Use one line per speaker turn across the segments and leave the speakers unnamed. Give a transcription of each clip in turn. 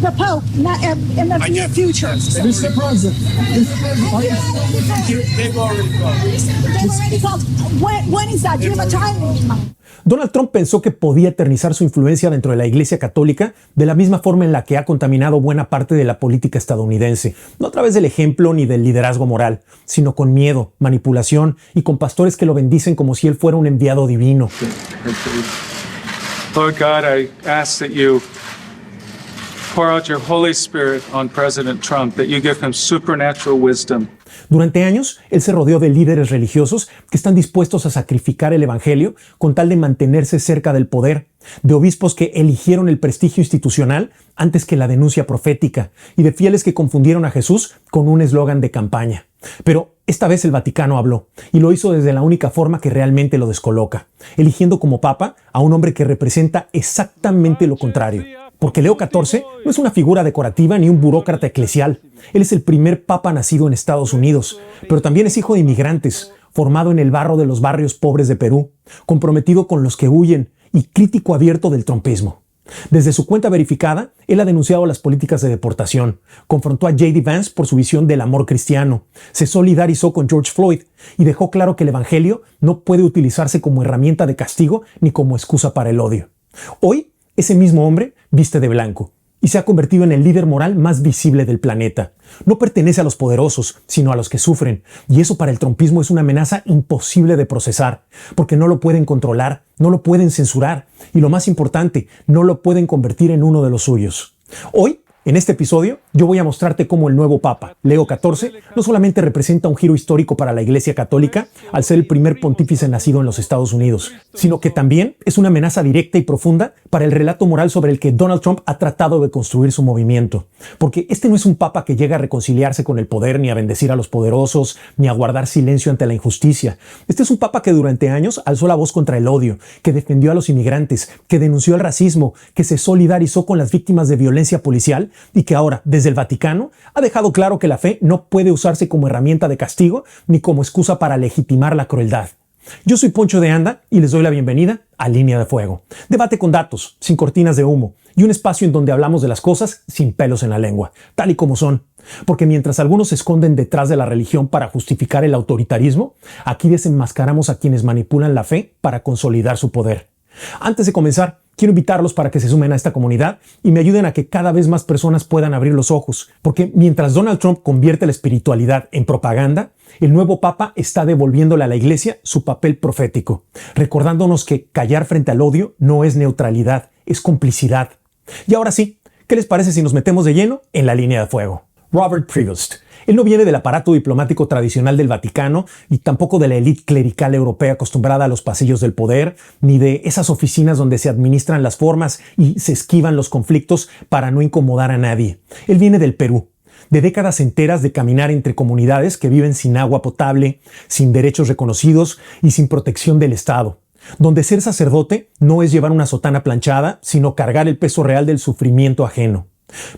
the Pope in the near future.
Mr. President.
They've already called. When is that? Do you have a time in mind?
Donald Trump pensó que podía eternizar su influencia dentro de la Iglesia Católica de la misma forma en la que ha contaminado buena parte de la política estadounidense, no a través del ejemplo ni del liderazgo moral, sino con miedo, manipulación y con pastores que lo bendicen como si él fuera un enviado divino.
Lord God, I ask that you pour out your Holy Spirit on President Trump, that you give him supernatural wisdom.
Durante años, él se rodeó de líderes religiosos que están dispuestos a sacrificar el evangelio con tal de mantenerse cerca del poder, de obispos que eligieron el prestigio institucional antes que la denuncia profética y de fieles que confundieron a Jesús con un eslogan de campaña. Pero esta vez el Vaticano habló y lo hizo desde la única forma que realmente lo descoloca, eligiendo como papa a un hombre que representa exactamente lo contrario. Porque Leo XIV no es una figura decorativa ni un burócrata eclesial. Él es el primer papa nacido en Estados Unidos, pero también es hijo de inmigrantes, formado en el barro de los barrios pobres de Perú, comprometido con los que huyen y crítico abierto del trumpismo. Desde su cuenta verificada, él ha denunciado las políticas de deportación, confrontó a J.D. Vance por su visión del amor cristiano, se solidarizó con George Floyd y dejó claro que el evangelio no puede utilizarse como herramienta de castigo ni como excusa para el odio. Hoy, ese mismo hombre viste de blanco y se ha convertido en el líder moral más visible del planeta. No pertenece a los poderosos, sino a los que sufren. Y eso para el trumpismo es una amenaza imposible de procesar, porque no lo pueden controlar, no lo pueden censurar y lo más importante, no lo pueden convertir en uno de los suyos. Hoy, en este episodio, yo voy a mostrarte cómo el nuevo Papa, Leo XIV, no solamente representa un giro histórico para la Iglesia Católica al ser el primer pontífice nacido en los Estados Unidos, sino que también es una amenaza directa y profunda para el relato moral sobre el que Donald Trump ha tratado de construir su movimiento. Porque este no es un Papa que llega a reconciliarse con el poder, ni a bendecir a los poderosos, ni a guardar silencio ante la injusticia. Este es un Papa que durante años alzó la voz contra el odio, que defendió a los inmigrantes, que denunció el racismo, que se solidarizó con las víctimas de violencia policial y que ahora, desde el Vaticano, ha dejado claro que la fe no puede usarse como herramienta de castigo ni como excusa para legitimar la crueldad. Yo soy Poncho de Anda y les doy la bienvenida a Línea de Fuego. Debate con datos, sin cortinas de humo y un espacio en donde hablamos de las cosas sin pelos en la lengua, tal y como son. Porque mientras algunos se esconden detrás de la religión para justificar el autoritarismo, aquí desenmascaramos a quienes manipulan la fe para consolidar su poder. Antes de comenzar, quiero invitarlos para que se sumen a esta comunidad y me ayuden a que cada vez más personas puedan abrir los ojos, porque mientras Donald Trump convierte la espiritualidad en propaganda, el nuevo Papa está devolviéndole a la Iglesia su papel profético, recordándonos que callar frente al odio no es neutralidad, es complicidad. Y ahora sí, ¿qué les parece si nos metemos de lleno en la línea de fuego? Robert Prevost. Él no viene del aparato diplomático tradicional del Vaticano y tampoco de la élite clerical europea acostumbrada a los pasillos del poder, ni de esas oficinas donde se administran las formas y se esquivan los conflictos para no incomodar a nadie. Él viene del Perú, de décadas enteras de caminar entre comunidades que viven sin agua potable, sin derechos reconocidos y sin protección del Estado, donde ser sacerdote no es llevar una sotana planchada, sino cargar el peso real del sufrimiento ajeno.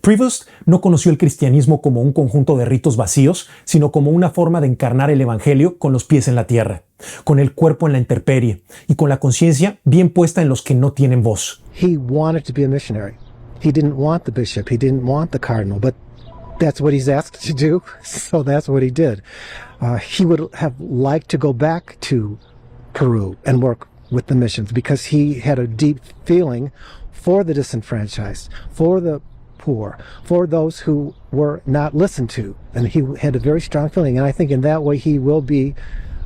Prevost no conoció el cristianismo como un conjunto de ritos vacíos, sino como una forma de encarnar el evangelio con los pies en la tierra, con el cuerpo en la intemperie y con la conciencia bien puesta en los que no tienen voz.
He wanted to be a missionary. He didn't want the bishop, he didn't want the cardinal, but that's what he's asked to do, so that's what he did. He would have liked to go back to Peru and work with the missions because he had a deep feeling for the disenfranchised, for the poor, for those who were not listened to. And he had a very strong feeling, and I think in that way he will be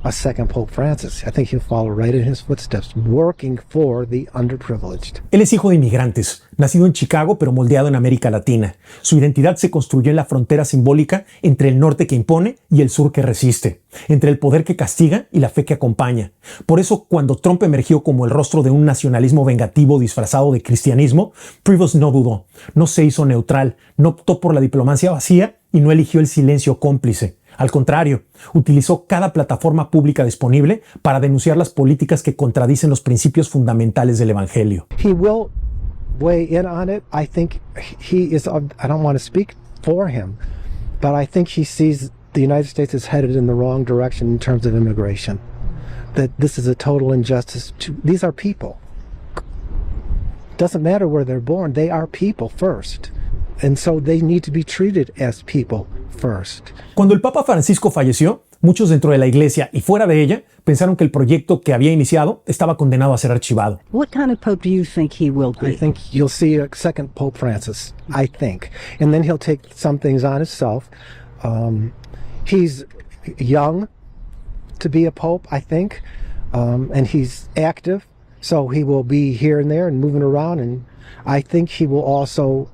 a second Pope Francis. I think he'll follow right in his footsteps, working for the underprivileged.
Él es hijo de inmigrantes, nacido en Chicago pero moldeado en América Latina. Su identidad se construyó en la frontera simbólica entre el norte que impone y el sur que resiste, entre el poder que castiga y la fe que acompaña. Por eso, cuando Trump emergió como el rostro de un nacionalismo vengativo disfrazado de cristianismo, Prevost no dudó, no se hizo neutral, no optó por la diplomacia vacía y no eligió el silencio cómplice. Al contrario, utilizó cada plataforma pública disponible para denunciar las políticas que contradicen los principios fundamentales del Evangelio.
He will weigh in on it. I think he is, I don't want to speak for him, but I think he sees the United States is headed in the wrong direction in terms of immigration. That this is a total injustice to, these are people. Doesn't matter where they're born, they are people first. And so they need to be treated as people first.
Cuando el Papa Francisco falleció, muchos dentro de la iglesia y fuera de ella pensaron que el proyecto que había iniciado estaba condenado a ser archivado.
What kind of pope do you think he will be?
I think you'll see a second Pope Francis, I think. And then he'll take some things on himself. He's young to be a pope, I think, and he's active, so he will be here and there and moving around, and I think he will also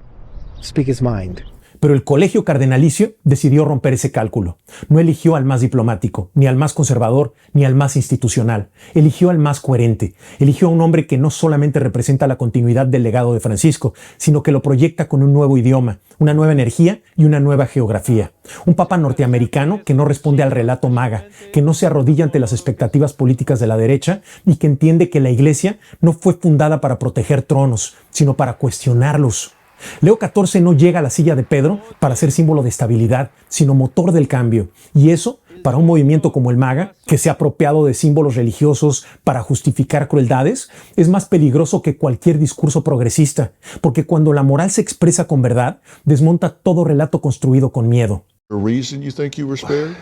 speak his mind.
Pero el colegio cardenalicio decidió romper ese cálculo. No eligió al más diplomático, ni al más conservador, ni al más institucional. Eligió al más coherente. Eligió a un hombre que no solamente representa la continuidad del legado de Francisco, sino que lo proyecta con un nuevo idioma, una nueva energía y una nueva geografía. Un papa norteamericano que no responde al relato MAGA, que no se arrodilla ante las expectativas políticas de la derecha y que entiende que la Iglesia no fue fundada para proteger tronos, sino para cuestionarlos. Leo XIV no llega a la silla de Pedro para ser símbolo de estabilidad, sino motor del cambio. Y eso, para un movimiento como el MAGA, que se ha apropiado de símbolos religiosos para justificar crueldades, es más peligroso que cualquier discurso progresista, porque cuando la moral se expresa con verdad, desmonta todo relato construido con miedo.
A reason you think you were spared?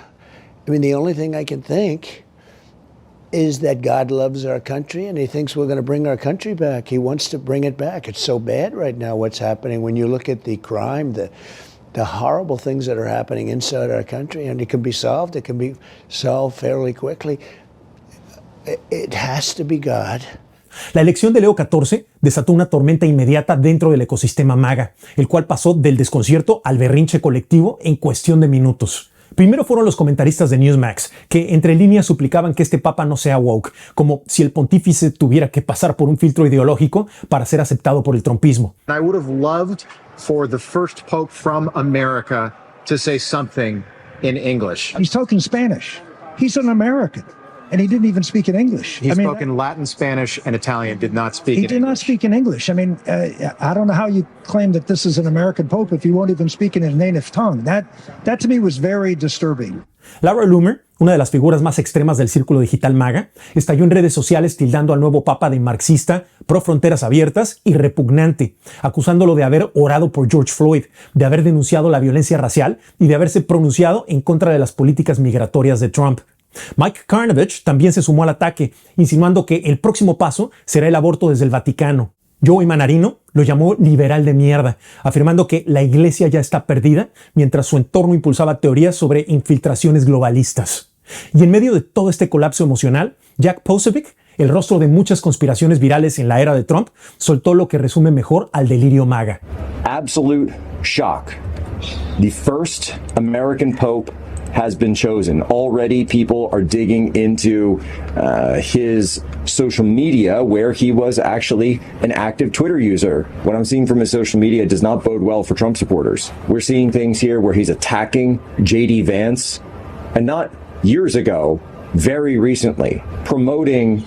I mean, the only thing I can think is that God loves our country and he thinks we're going to bring our country back. He wants to bring it back. It's so bad right now what's happening when you look at the crime, the horrible things that are happening inside our country, and it can be solved. It can be solved fairly quickly. It has to be God.
La elección de Leo XIV desató una tormenta inmediata dentro del ecosistema MAGA, el cual pasó del desconcierto al berrinche colectivo en cuestión de minutos. Primero fueron los comentaristas de Newsmax, que entre líneas suplicaban que este papa no sea woke, como si el pontífice tuviera que pasar por un filtro ideológico para ser aceptado por el trumpismo.
I would have loved for the first pope from America to say something in English.
He's talking Spanish. He's an American. And he didn't even speak in English.
He spoke in Latin, Spanish, and Italian, did not speak in English.
He did not speak in English. I mean, I don't know how you claim that this is an American pope if you won't even speak in his native tongue. That to me was very disturbing.
Laura Loomer, una de las figuras más extremas del círculo digital MAGA, estalló en redes sociales tildando al nuevo papa de marxista, pro fronteras abiertas y repugnante, acusándolo de haber orado por George Floyd, de haber denunciado la violencia racial y de haberse pronunciado en contra de las políticas migratorias de Trump. Mike Carnovich también se sumó al ataque, insinuando que el próximo paso será el aborto desde el Vaticano. Joey Manarino lo llamó liberal de mierda, afirmando que la iglesia ya está perdida, mientras su entorno impulsaba teorías sobre infiltraciones globalistas. Y en medio de todo este colapso emocional, Jack Posobiec, el rostro de muchas conspiraciones virales en la era de Trump, soltó lo que resume mejor al delirio MAGA.
Absolute shock. The first American Pope has been chosen. Already people are digging into his social media, where he was actually an active Twitter user. What I'm seeing from his social media does not bode well for Trump supporters. We're seeing things here where he's attacking J.D. Vance, and not years ago, very recently, promoting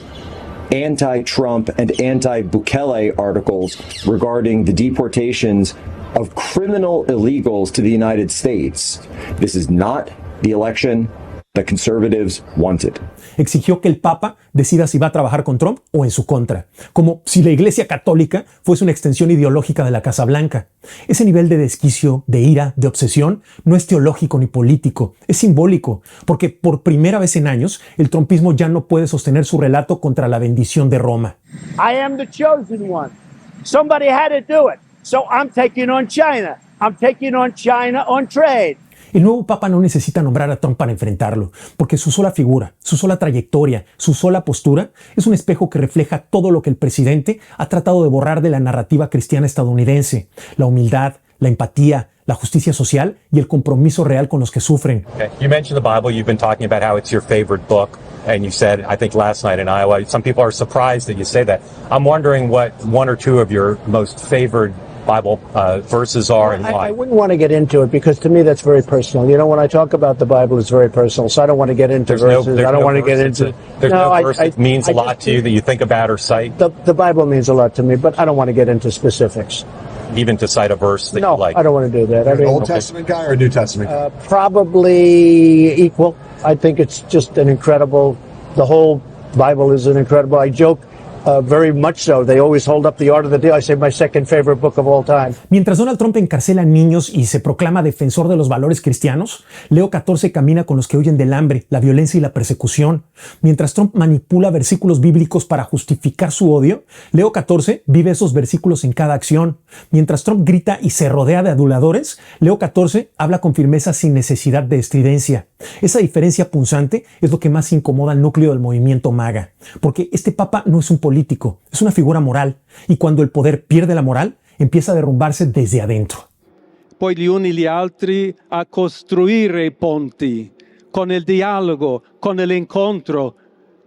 anti-Trump and anti-Bukele articles regarding the deportations of criminal illegals to the United States. This is not the election the conservatives wanted.
Exigió que el Papa decida si va a trabajar con Trump o en su contra, como si la Iglesia Católica fuese una extensión ideológica de la Casa Blanca. Ese nivel de desquicio, de ira, de obsesión, no es teológico ni político, es simbólico, porque por primera vez en años el trumpismo ya no puede sostener su relato contra la bendición de Roma.
I am the chosen one. Somebody had to do it. So I'm taking on China. I'm taking on China on trade.
El nuevo Papa no necesita nombrar a Trump para enfrentarlo, porque su sola figura, su sola trayectoria, su sola postura es un espejo que refleja todo lo que el presidente ha tratado de borrar de la narrativa cristiana estadounidense: la humildad, la empatía, la justicia social y el compromiso real con los que sufren.
Okay. You mentioned the Bible. You've been talking about how it's your favorite book. And you said, I think last night in Iowa, some people are surprised that you say that. I'm wondering what one or two of your most favorite Bible verses are and why.
I wouldn't want to get into it because to me that's very personal. You know, when I talk about the Bible, it's very personal. So I don't want to get into verses. I don't want to get into.
There's no verse that means a lot to you that you think about or cite.
The Bible means a lot to me, but I don't want to get into specifics.
Even to cite a verse that you like.
No, I don't want to do that.
You're an Old Testament guy or a New Testament guy?
Probably equal. I think it's just an incredible. The whole Bible is an incredible. I joke
Very much so. They always hold up The Art of the Deal. I say my second favorite book of all time.
Mientras Donald Trump encarcela niños y se proclama defensor de los valores cristianos, Leo XIV camina con los que huyen del hambre, la violencia y la persecución. Mientras Trump manipula versículos bíblicos para justificar su odio, Leo XIV vive esos versículos en cada acción. Mientras Trump grita y se rodea de aduladores, Leo XIV habla con firmeza sin necesidad de estridencia. Esa diferencia punzante es lo que más incomoda al núcleo del movimiento MAGA, porque este papa no es un político, es una figura moral, y cuando el poder pierde la moral, empieza a derrumbarse desde adentro.
Poi gli uni gli altri a costruire i ponti, con il dialogo, con l'incontro,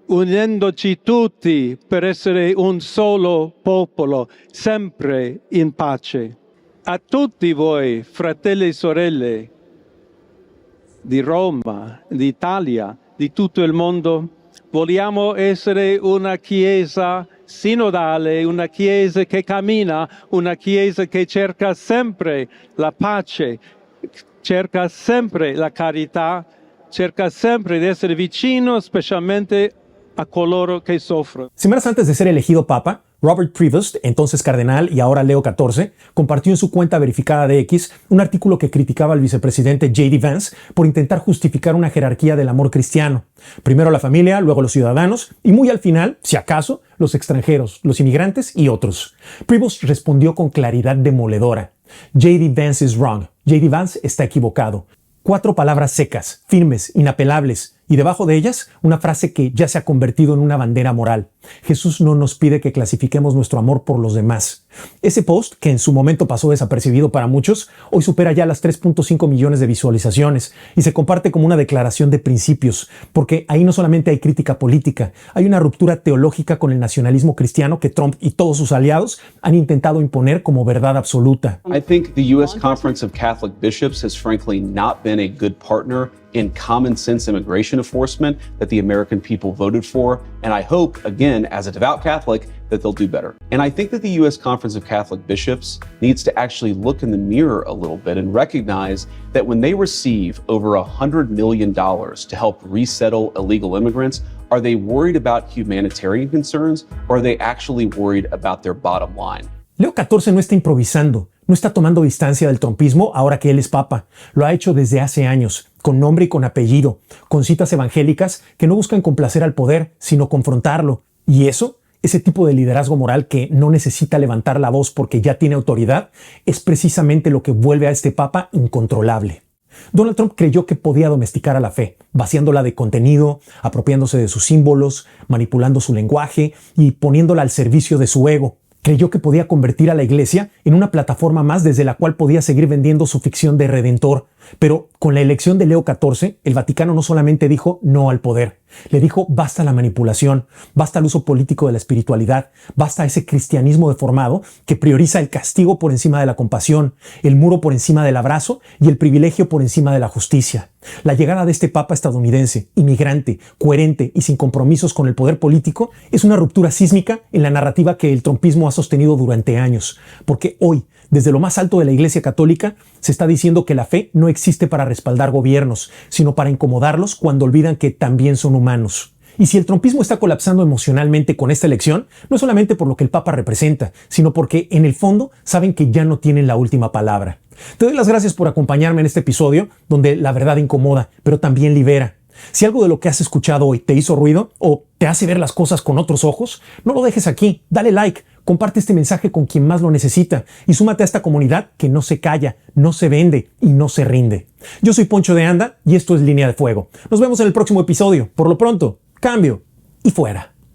unendoci tutti per essere un solo popolo, sempre in pace. A tutti voi, fratelli e sorelle, di Roma, d'Italia, di tutto il mondo, vogliamo essere una chiesa sinodale, una chiesa che cammina, una chiesa che cerca sempre la pace, cerca sempre la carità, cerca sempre di essere vicino specialmente a coloro che soffrono.
Semanas antes de ser elegido papa, Robert Prevost, entonces cardenal y ahora Leo XIV, compartió en su cuenta verificada de X un artículo que criticaba al vicepresidente J.D. Vance por intentar justificar una jerarquía del amor cristiano. Primero la familia, luego los ciudadanos y muy al final, si acaso, los extranjeros, los inmigrantes y otros. Prevost respondió con claridad demoledora. J.D. Vance is wrong. J.D. Vance está equivocado. 4 palabras secas, firmes, inapelables, y debajo de ellas una frase que ya se ha convertido en una bandera moral. Jesús no nos pide que clasifiquemos nuestro amor por los demás. Ese post, que en su momento pasó desapercibido para muchos, hoy supera ya las 3.5 millones de visualizaciones y se comparte como una declaración de principios, porque ahí no solamente hay crítica política, hay una ruptura teológica con el nacionalismo cristiano que Trump y todos sus aliados han intentado imponer como verdad absoluta.
I think the U.S. Conference of Catholic Bishops has frankly not been a good partner in common sense immigration enforcement that the American people voted for. And I hope, again, as a devout Catholic, that they'll do better. And I think that the U.S. Conference of Catholic Bishops needs to actually look in the mirror a little bit and recognize that when they receive over $100 million to help resettle illegal immigrants, are they worried about humanitarian concerns or are they actually worried about their bottom line?
Leo XIV no está improvisando, no está tomando distancia del trumpismo ahora que él es papa. Lo ha hecho desde hace años, con nombre y con apellido, con citas evangélicas que no buscan complacer al poder, sino confrontarlo. Y eso, ese tipo de liderazgo moral que no necesita levantar la voz porque ya tiene autoridad, es precisamente lo que vuelve a este papa incontrolable. Donald Trump creyó que podía domesticar a la fe, vaciándola de contenido, apropiándose de sus símbolos, manipulando su lenguaje y poniéndola al servicio de su ego. Creyó que podía convertir a la iglesia en una plataforma más desde la cual podía seguir vendiendo su ficción de redentor. Pero con la elección de Leo XIV, el Vaticano no solamente dijo no al poder, le dijo basta la manipulación, basta el uso político de la espiritualidad, basta ese cristianismo deformado que prioriza el castigo por encima de la compasión, el muro por encima del abrazo y el privilegio por encima de la justicia. La llegada de este papa estadounidense, inmigrante, coherente y sin compromisos con el poder político es una ruptura sísmica en la narrativa que el trumpismo ha sostenido durante años, porque hoy, desde lo más alto de la Iglesia Católica, se está diciendo que la fe no existe para respaldar gobiernos, sino para incomodarlos cuando olvidan que también son humanos. Y si el trumpismo está colapsando emocionalmente con esta elección, no es solamente por lo que el Papa representa, sino porque en el fondo saben que ya no tienen la última palabra. Te doy las gracias por acompañarme en este episodio donde la verdad incomoda, pero también libera. Si algo de lo que has escuchado hoy te hizo ruido o te hace ver las cosas con otros ojos, no lo dejes aquí, dale like, comparte este mensaje con quien más lo necesita y súmate a esta comunidad que no se calla, no se vende y no se rinde. Yo soy Poncho de Anda y esto es Línea de Fuego. Nos vemos en el próximo episodio. Por lo pronto, cambio y fuera.